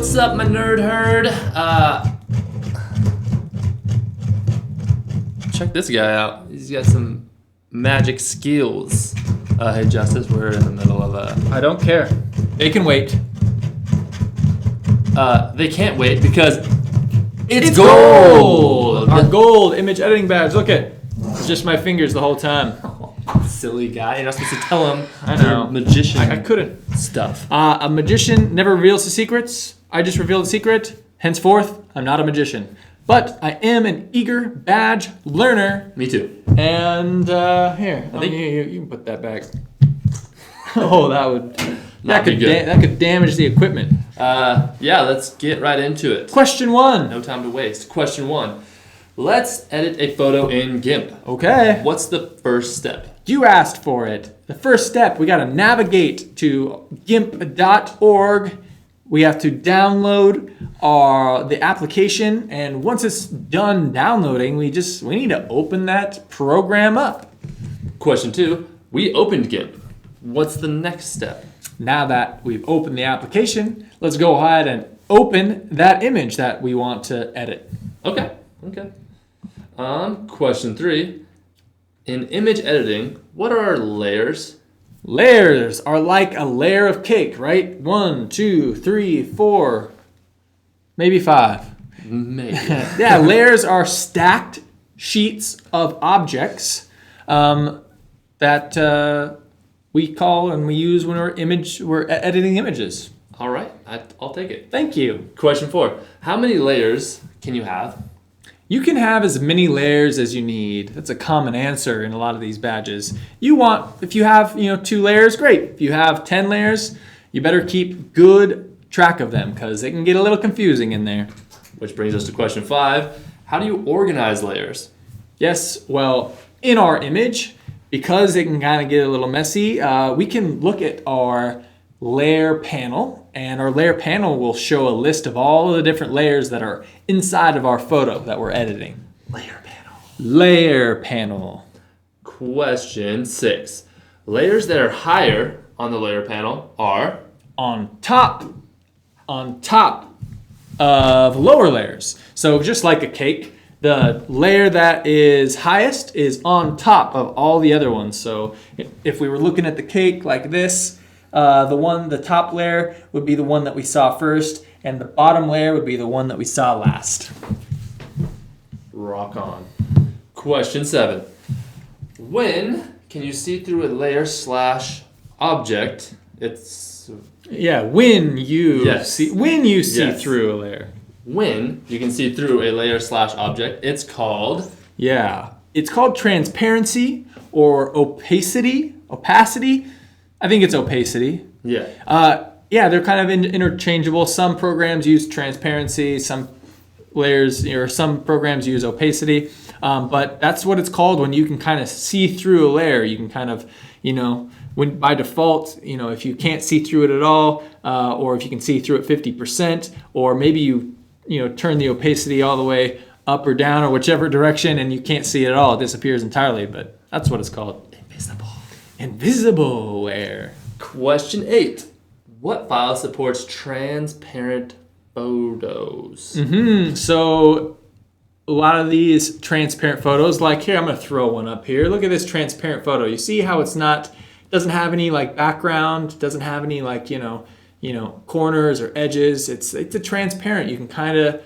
What's up, my nerd herd? Check this guy out. He's got some magic skills. Hey, Justice, we're in the middle of a... I don't care. They can wait. They can't wait because it's gold! Our gold image editing badge. Look it. It's just my fingers the whole time. Silly guy. You're not supposed to tell him. I know. Your magician I couldn't. stuff. A magician never reveals his secrets. I just revealed the secret. Henceforth, I'm not a magician. But I am an eager badge learner. Me too. And here, you can put that back. Oh, that could damage the equipment. Yeah, let's get right into it. Question 1. No time to waste. Question 1. Let's edit a photo in Gimp. Okay. What's the first step? You asked for it. The first step, we got to navigate to gimp.org. We have to download the application, and once it's done downloading, we need to open that program up. Question 2. We opened Gimp. What's the next step? Now that we've opened the application, let's go ahead and open that image that we want to edit. Okay. Question 3. In image editing, what are layers? Layers are like a layer of cake, right? 1, 2, 3, 4, maybe 5. Maybe. Yeah, layers are stacked sheets of objects that we call and we use when we're editing images. All right, I'll take it. Thank you. Question 4. How many layers can you have? You can have as many layers as you need. That's a common answer in a lot of these badges. If you have 2 layers, great. If you have 10 layers, you better keep good track of them because it can get a little confusing in there. Which brings us to question 5. How do you organize layers? Yes, well, in our image, because it can kind of get a little messy, we can look at our layer panel, and our layer panel will show a list of all of the different layers that are inside of our photo that we're editing. Layer panel. Question 6. Layers that are higher on the layer panel are? On top of lower layers. So just like a cake, the layer that is highest is on top of all the other ones. So if we were looking at the cake like this, the top layer would be the one that we saw first, and the bottom layer would be the one that we saw last. Rock on. Question 7. When can you see through a layer / object? When you see Yes. through a layer. When you can see through a layer / object, it's called? Yeah, it's called transparency or opacity. I think it's opacity. Yeah. They're kind of interchangeable. Some programs use transparency, some programs use opacity. But that's what it's called when you can kind of see through a layer. You can kind of, when by default, if you can't see through it at all, or if you can see through it 50%, or maybe you turn the opacity all the way up or down or whichever direction and you can't see it at all. It disappears entirely, but that's what it's called. Invisible layer. Question 8. What file supports transparent photos? So a lot of these transparent photos, like here, I'm going to throw one up here. Look at this transparent photo. You see how doesn't have any like background, doesn't have any like, corners or edges. It's a transparent. You can kind of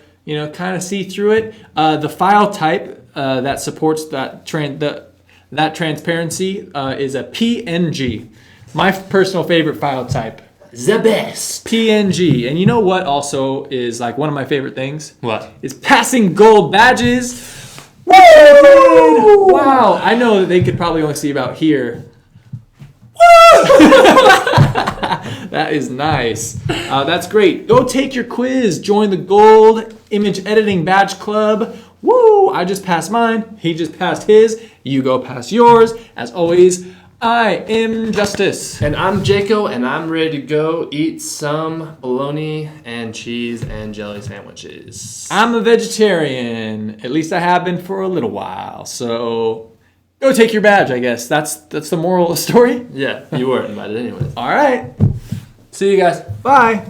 see through it. The file type that supports that transparency is a PNG. My personal favorite file type. The best. PNG. And you know what also is like one of my favorite things? What? Is passing gold badges. Woo! Wow. I know that they could probably only see about here. That is nice. That's great. Go take your quiz. Join the Gold Image Editing Badge Club. Woo! I just passed mine. He just passed his. You go pass yours. As always, I am Justice. And I'm Jaco, and I'm ready to go eat some bologna and cheese and jelly sandwiches. I'm a vegetarian. At least I have been for a little while. So go take your badge, I guess. That's the moral of the story. Yeah, you weren't invited anyways. All right. See you guys. Bye.